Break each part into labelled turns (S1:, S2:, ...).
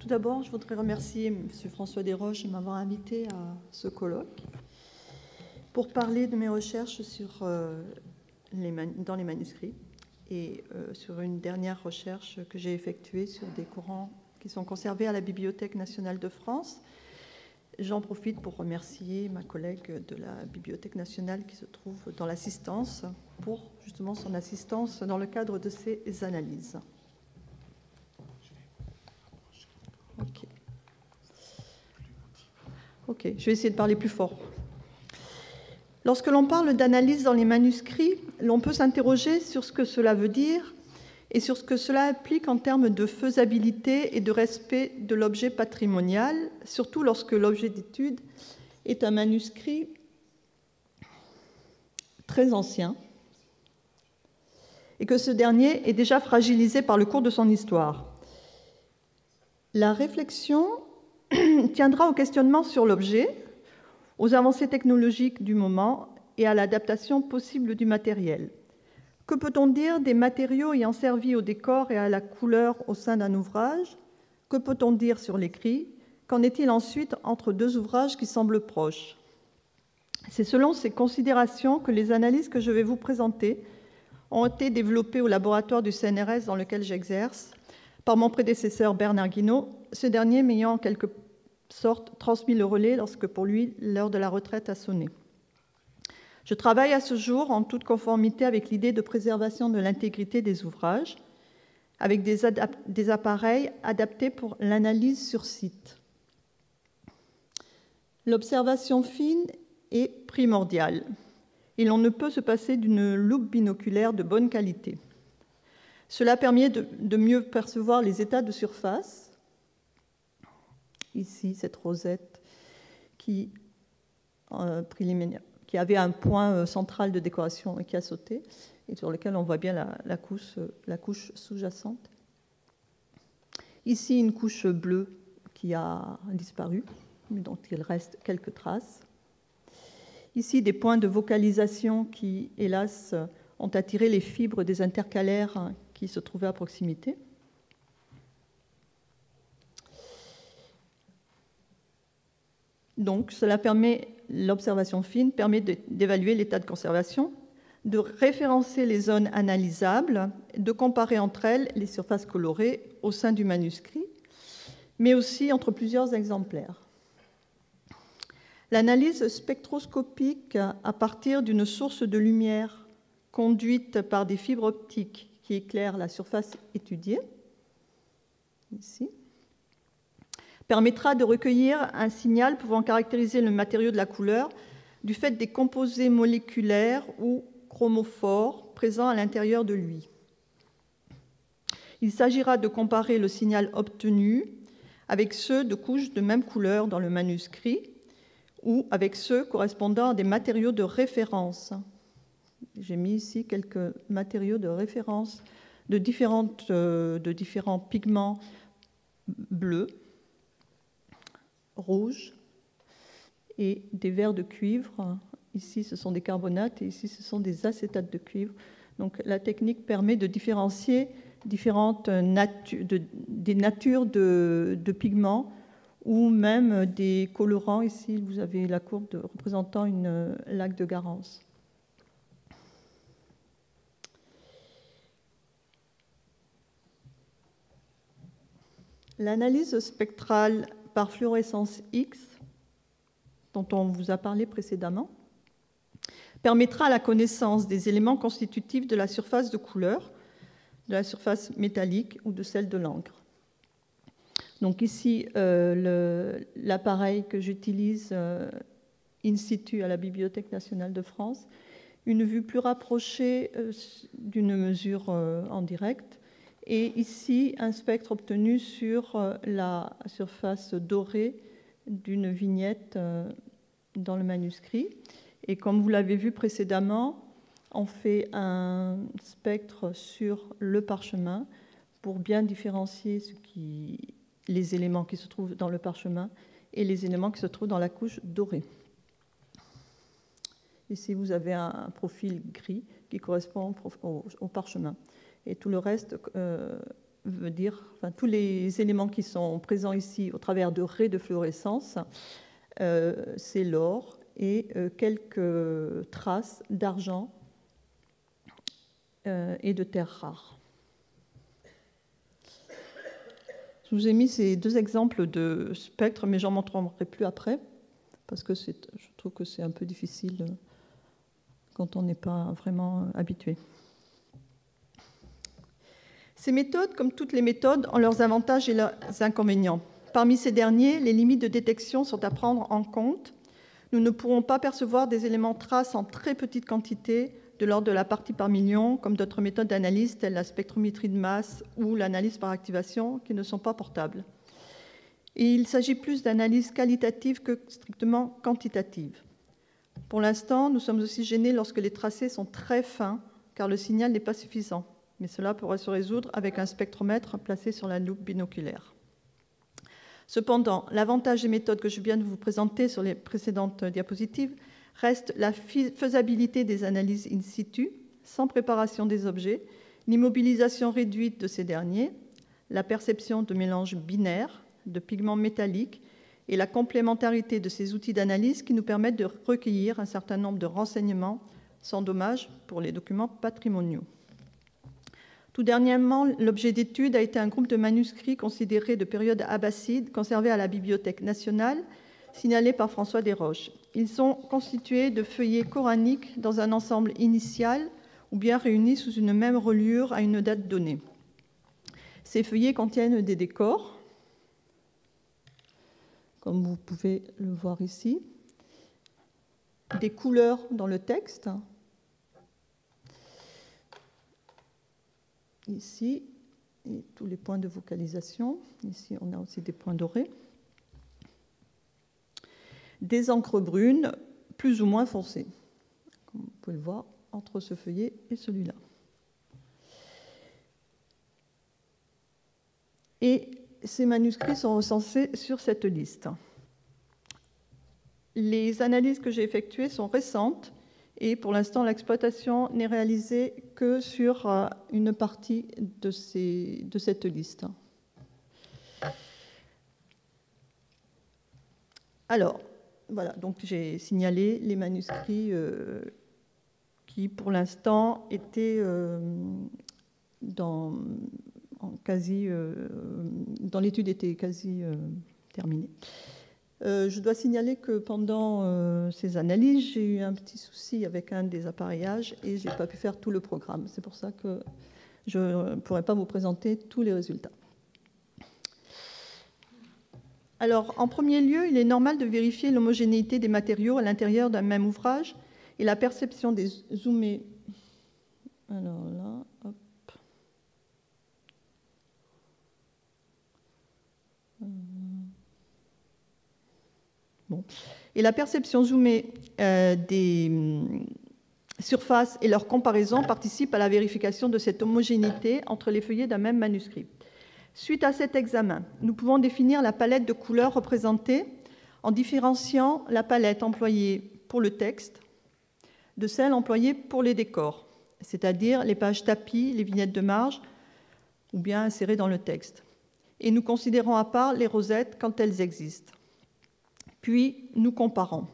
S1: tout d'abord, je voudrais remercier M. François Desroches de m'avoir invité à ce colloque pour parler de mes recherches dans les manuscrits et sur une dernière recherche que j'ai effectuée sur des courants qui sont conservés à la Bibliothèque nationale de France. J'en profite pour remercier ma collègue de la Bibliothèque nationale qui se trouve dans l'assistance pour justement son assistance dans le cadre de ces analyses. Ok, je vais essayer de parler plus fort. Lorsque l'on parle d'analyse dans les manuscrits, l'on peut s'interroger sur ce que cela veut dire et sur ce que cela implique en termes de faisabilité et de respect de l'objet patrimonial, surtout lorsque l'objet d'étude est un manuscrit très ancien et que ce dernier est déjà fragilisé par le cours de son histoire. La réflexion tiendra au questionnement sur l'objet, aux avancées technologiques du moment et à l'adaptation possible du matériel. Que peut-on dire des matériaux ayant servi au décor et à la couleur au sein d'un ouvrage? Que peut-on dire sur l'écrit? Qu'en est-il ensuite entre deux ouvrages qui semblent proches? C'est selon ces considérations que les analyses que je vais vous présenter ont été développées au laboratoire du CNRS dans lequel j'exerce par mon prédécesseur Bernard Guinaud, ce dernier m'ayant en quelque sorte transmis le relais lorsque pour lui l'heure de la retraite a sonné. Je travaille à ce jour en toute conformité avec l'idée de préservation de l'intégrité des ouvrages, avec des appareils adaptés pour l'analyse sur site. L'observation fine est primordiale et l'on ne peut se passer d'une loupe binoculaire de bonne qualité. Cela permet de mieux percevoir les états de surface. Ici, cette rosette qui avait un point central de décoration et qui a sauté, et sur lequel on voit bien la couche sous-jacente. Ici, une couche bleue qui a disparu, mais dont il reste quelques traces. Ici, des points de vocalisation qui, hélas, ont attiré les fibres des intercalaires qui se trouvaient à proximité. Donc, l'observation fine permet d'évaluer l'état de conservation, de référencer les zones analysables, de comparer entre elles les surfaces colorées au sein du manuscrit, mais aussi entre plusieurs exemplaires. L'analyse spectroscopique à partir d'une source de lumière conduite par des fibres optiques qui éclairent la surface étudiée, ici, permettra de recueillir un signal pouvant caractériser le matériau de la couleur du fait des composés moléculaires ou chromophores présents à l'intérieur de lui. Il s'agira de comparer le signal obtenu avec ceux de couches de même couleur dans le manuscrit ou avec ceux correspondant à des matériaux de référence. J'ai mis ici quelques matériaux de référence de différents pigments bleus, rouges et des verres de cuivre. Ici, ce sont des carbonates et ici, ce sont des acétates de cuivre. Donc, la technique permet de différencier différentes des natures de pigments ou même des colorants. Ici, vous avez la courbe représentant une laque de Garance. L'analyse spectrale par fluorescence X, dont on vous a parlé précédemment, permettra la connaissance des éléments constitutifs de la surface de couleur, de la surface métallique ou de celle de l'encre. Donc ici, l'appareil que j'utilise in situ à la Bibliothèque nationale de France, une vue plus rapprochée d'une mesure en direct, et ici un spectre obtenu sur la surface dorée d'une vignette dans le manuscrit. Et comme vous l'avez vu précédemment, on fait un spectre sur le parchemin pour bien différencier les éléments qui se trouvent dans le parchemin et les éléments qui se trouvent dans la couche dorée. Ici, vous avez un profil gris qui correspond au parchemin. Et tout le reste veut dire tous les éléments qui sont présents ici au travers de raies de fluorescence, c'est l'or et quelques traces d'argent et de terres rares. Je vous ai mis ces deux exemples de spectres, mais j'en montrerai plus après, parce que je trouve que c'est un peu difficile quand on n'est pas vraiment habitué. Ces méthodes, comme toutes les méthodes, ont leurs avantages et leurs inconvénients. Parmi ces derniers, les limites de détection sont à prendre en compte. Nous ne pourrons pas percevoir des éléments traces en très petite quantité, de l'ordre de la partie par million, comme d'autres méthodes d'analyse, telles la spectrométrie de masse ou l'analyse par activation, qui ne sont pas portables. Et il s'agit plus d'analyse qualitative que strictement quantitative. Pour l'instant, nous sommes aussi gênés lorsque les tracés sont très fins, car le signal n'est pas suffisant. Mais cela pourrait se résoudre avec un spectromètre placé sur la loupe binoculaire. Cependant, l'avantage des méthodes que je viens de vous présenter sur les précédentes diapositives reste la faisabilité des analyses in situ, sans préparation des objets, l'immobilisation réduite de ces derniers, la perception de mélanges binaires, de pigments métalliques et la complémentarité de ces outils d'analyse qui nous permettent de recueillir un certain nombre de renseignements sans dommage pour les documents patrimoniaux. Tout dernièrement, l'objet d'étude a été un groupe de manuscrits considérés de période abbasside conservés à la Bibliothèque nationale, signalés par François Desroches. Ils sont constitués de feuillets coraniques dans un ensemble initial ou bien réunis sous une même reliure à une date donnée. Ces feuillets contiennent des décors, comme vous pouvez le voir ici, des couleurs dans le texte, ici, et tous les points de vocalisation. Ici, on a aussi des points dorés. Des encres brunes, plus ou moins foncées, comme vous pouvez le voir, entre ce feuillet et celui-là. Et ces manuscrits sont recensés sur cette liste. Les analyses que j'ai effectuées sont récentes, et pour l'instant, l'exploitation n'est réalisée que sur une partie de cette liste. Alors, voilà, donc j'ai signalé les manuscrits qui, pour l'instant, étaient dans l'étude était quasi terminée. Je dois signaler que pendant ces analyses, j'ai eu un petit souci avec un des appareillages et je n'ai pas pu faire tout le programme. C'est pour ça que je ne pourrai pas vous présenter tous les résultats. Alors, en premier lieu, il est normal de vérifier l'homogénéité des matériaux à l'intérieur d'un même ouvrage et la perception des zoomés. Alors là, hop. Bon. Et la perception zoomée des surfaces et leur comparaison participent à la vérification de cette homogénéité entre les feuillets d'un même manuscrit. Suite à cet examen, nous pouvons définir la palette de couleurs représentée en différenciant la palette employée pour le texte de celle employée pour les décors, c'est-à-dire les pages tapis, les vignettes de marge ou bien insérées dans le texte. Et nous considérons à part les rosettes quand elles existent. Puis, nous comparons.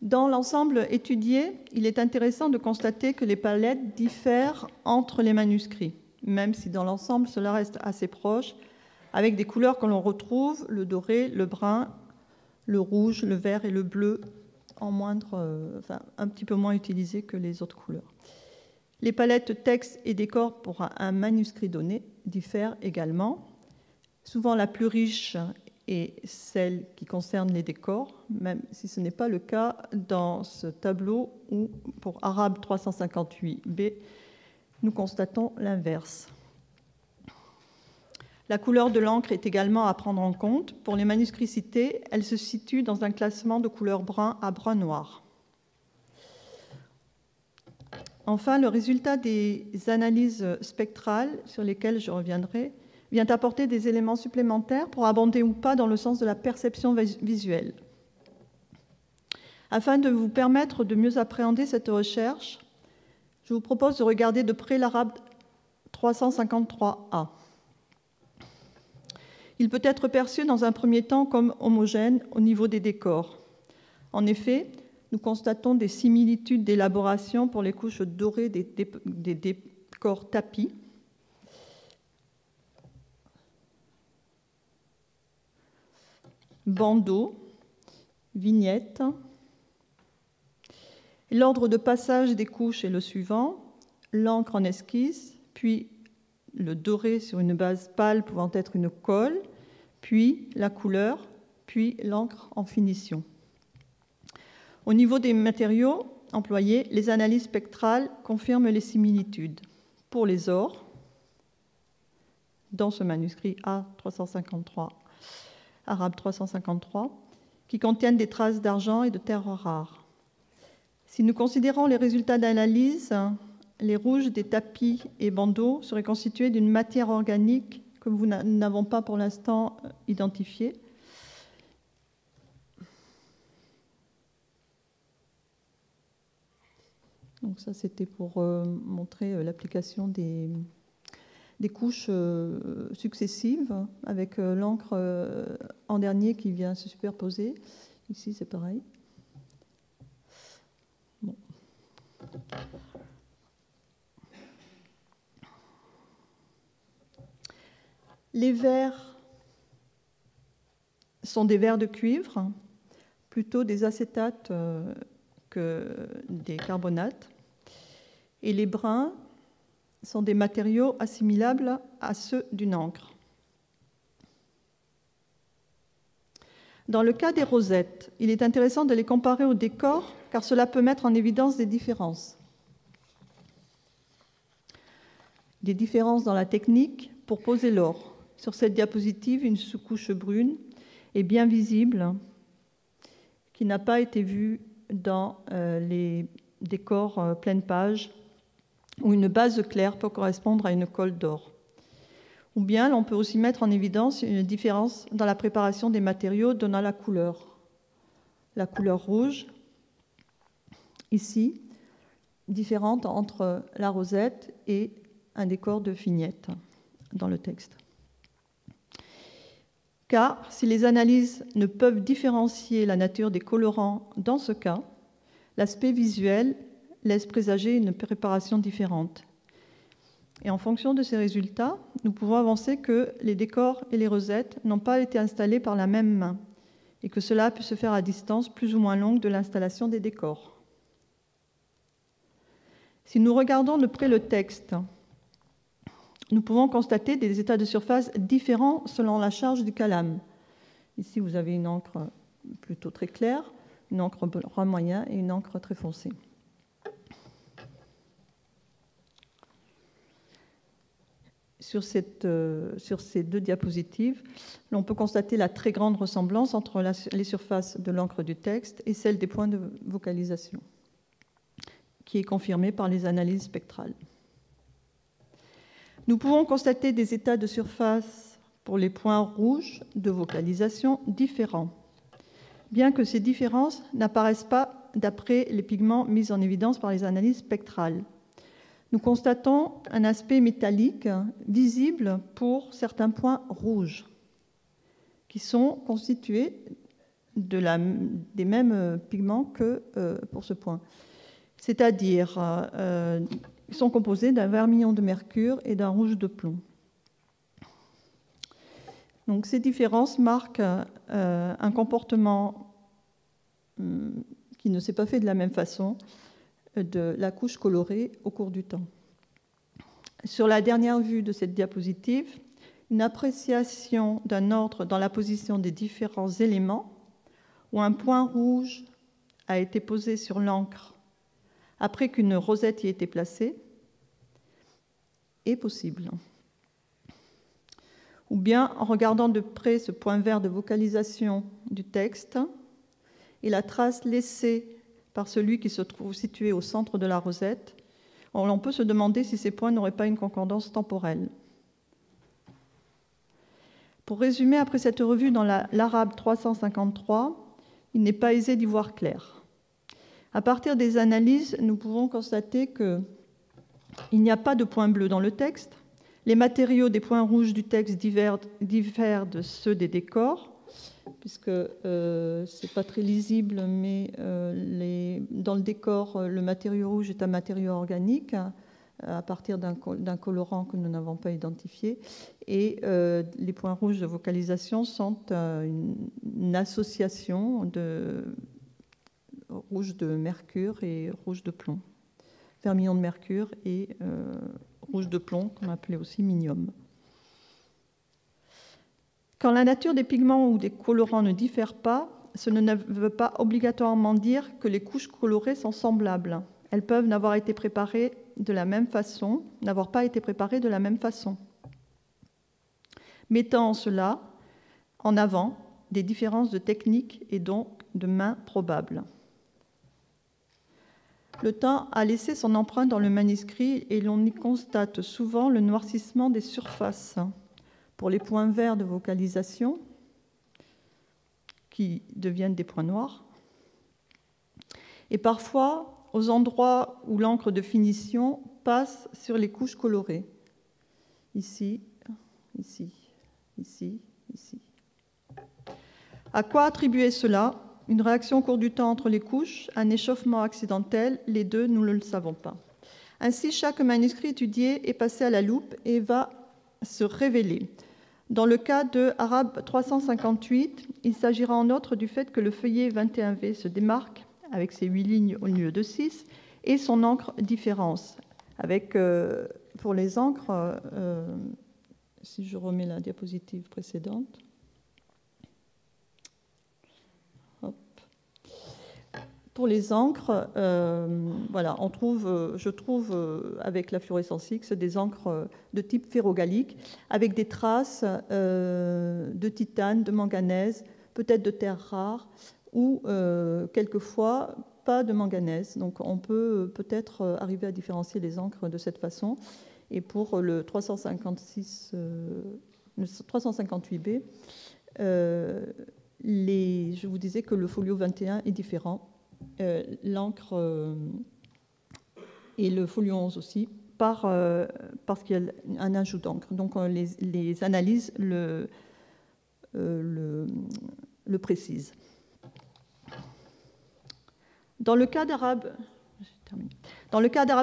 S1: Dans l'ensemble étudié, il est intéressant de constater que les palettes diffèrent entre les manuscrits, même si dans l'ensemble, cela reste assez proche, avec des couleurs que l'on retrouve, le doré, le brun, le rouge, le vert et le bleu, un petit peu moins utilisés que les autres couleurs. Les palettes texte et décor pour un manuscrit donné diffèrent également. Souvent, la plus riche est celle qui concerne les décors, même si ce n'est pas le cas dans ce tableau où, pour Arabe 358b, nous constatons l'inverse. La couleur de l'encre est également à prendre en compte. Pour les manuscrits cités, elle se situe dans un classement de couleur brun à brun noir. Enfin, le résultat des analyses spectrales, sur lesquelles je reviendrai, vient apporter des éléments supplémentaires pour abonder ou pas dans le sens de la perception visuelle. Afin de vous permettre de mieux appréhender cette recherche, je vous propose de regarder de près l'Arabe 353A. Il peut être perçu dans un premier temps comme homogène au niveau des décors. En effet, nous constatons des similitudes d'élaboration pour les couches dorées des décors tapis, bandeaux, vignettes. L'ordre de passage des couches est le suivant: l'encre en esquisse, puis le doré sur une base pâle pouvant être une colle, puis la couleur, puis l'encre en finition. Au niveau des matériaux employés, les analyses spectrales confirment les similitudes. Pour les ors, dans ce manuscrit A353, arabe 353, qui contiennent des traces d'argent et de terres rares. Si nous considérons les résultats d'analyse, les rouges des tapis et bandeaux seraient constitués d'une matière organique que nous n'avons pas pour l'instant identifiée. Donc ça, c'était pour montrer l'application des couches successives avec l'encre en dernier qui vient se superposer. Ici, c'est pareil. Bon. Les verres sont des verres de cuivre, plutôt des acétates que des carbonates. Et les bruns sont des matériaux assimilables à ceux d'une encre. Dans le cas des rosettes, il est intéressant de les comparer au décor car cela peut mettre en évidence des différences. Des différences dans la technique pour poser l'or. Sur cette diapositive, une sous-couche brune est bien visible, qui n'a pas été vue dans les décors pleine page, où une base claire peut correspondre à une colle d'or. Ou bien, on peut aussi mettre en évidence une différence dans la préparation des matériaux donnant la couleur. La couleur rouge, ici, différente entre la rosette et un décor de vignette dans le texte. Car si les analyses ne peuvent différencier la nature des colorants dans ce cas, l'aspect visuel laisse présager une préparation différente. Et en fonction de ces résultats, nous pouvons avancer que les décors et les rosettes n'ont pas été installés par la même main et que cela peut se faire à distance plus ou moins longue de l'installation des décors. Si nous regardons de près le texte, nous pouvons constater des états de surface différents selon la charge du calame. Ici, vous avez une encre plutôt très claire, une encre brun moyen et une encre très foncée. Sur ces deux diapositives, on peut constater la très grande ressemblance entre les surfaces de l'encre du texte et celle des points de vocalisation, qui est confirmée par les analyses spectrales. Nous pouvons constater des états de surface pour les points rouges de vocalisation différents, bien que ces différences n'apparaissent pas d'après les pigments mis en évidence par les analyses spectrales. Nous constatons un aspect métallique visible pour certains points rouges, qui sont constitués des mêmes pigments que pour ce point. C'est-à-dire, ils sont composés d'un vermillon de mercure et d'un rouge de plomb. Donc, ces différences marquent un comportement qui ne s'est pas fait de la même façon de la couche colorée au cours du temps. Sur la dernière vue de cette diapositive, une appréciation d'un ordre dans la position des différents éléments où un point rouge a été posé sur l'encre après qu'une rosette y ait été placée est possible. Ou bien en regardant de près ce point vert de vocalisation du texte et la trace laissée par celui qui se trouve situé au centre de la rosette, on peut se demander si ces points n'auraient pas une concordance temporelle. Pour résumer, après cette revue dans l'arabe 353, il n'est pas aisé d'y voir clair. À partir des analyses, nous pouvons constater qu'il n'y a pas de point bleu dans le texte. Les matériaux des points rouges du texte diffèrent de ceux des décors, puisque ce n'est pas très lisible, mais dans le décor, le matériau rouge est un matériau organique à partir d'un colorant que nous n'avons pas identifié. Et les points rouges de vocalisation sont une association de rouge de mercure et rouge de plomb. Vermillon de mercure et rouge de plomb, qu'on appelait aussi minium. Quand la nature des pigments ou des colorants ne diffère pas, cela ne veut pas obligatoirement dire que les couches colorées sont semblables. Elles peuvent n'avoir été préparées de la même façon, n'avoir pas été préparées de la même façon, mettant en cela en avant des différences de technique et donc de main probables. Le temps a laissé son empreinte dans le manuscrit et l'on y constate souvent le noircissement des surfaces pour les points verts de vocalisation qui deviennent des points noirs, et parfois aux endroits où l'encre de finition passe sur les couches colorées. Ici, ici, ici, ici. À quoi attribuer cela ? Une réaction au cours du temps entre les couches, un échauffement accidentel, les deux, nous ne le savons pas. Ainsi, chaque manuscrit étudié est passé à la loupe et va se révéler. Dans le cas de Arabe 358, il s'agira en outre du fait que le feuillet 21V se démarque avec ses 8 lignes au lieu de 6 et son encre différence. Avec, pour les encres, si je remets la diapositive précédente, pour les encres, voilà, je trouve avec la fluorescence X des encres de type ferrogallique avec des traces de titane, de manganèse, peut-être de terres rares ou quelquefois pas de manganèse. Donc on peut peut-être arriver à différencier les encres de cette façon. Et pour le 358B, je vous disais que le folio 21 est différent. L'encre et le folio 11 aussi, parce qu'il y a un ajout d'encre. Donc les analyses le précisent. Dans le cas d'Arabe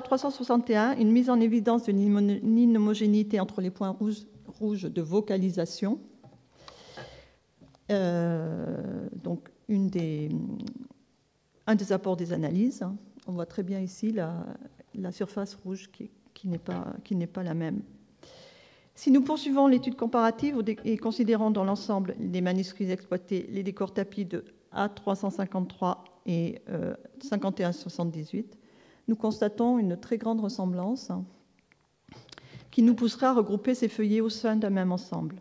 S1: 361, une mise en évidence de l'inhomogénéité entre les points rouges de vocalisation, donc un des apports des analyses. On voit très bien ici la surface rouge qui n'est pas la même. Si nous poursuivons l'étude comparative et considérons dans l'ensemble les manuscrits exploités, les décors tapis de A353 et 5178, nous constatons une très grande ressemblance qui nous poussera à regrouper ces feuillets au sein d'un même ensemble.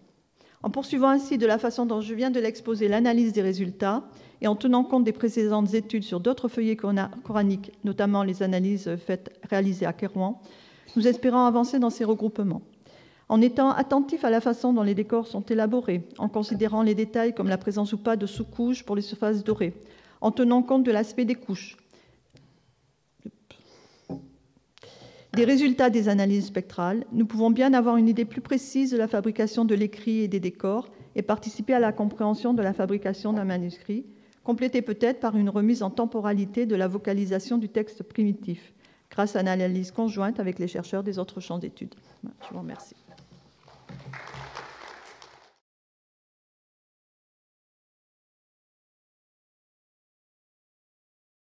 S1: En poursuivant ainsi de la façon dont je viens de l'exposer l'analyse des résultats et en tenant compte des précédentes études sur d'autres feuillets coraniques, notamment les analyses réalisées à Kérouan, nous espérons avancer dans ces regroupements. En étant attentifs à la façon dont les décors sont élaborés, en considérant les détails comme la présence ou pas de sous-couches pour les surfaces dorées, en tenant compte de l'aspect des couches, des résultats des analyses spectrales, nous pouvons bien avoir une idée plus précise de la fabrication de l'écrit et des décors et participer à la compréhension de la fabrication d'un manuscrit, complétée peut-être par une remise en temporalité de la vocalisation du texte primitif, grâce à une analyse conjointe avec les chercheurs des autres champs d'études. Je vous remercie.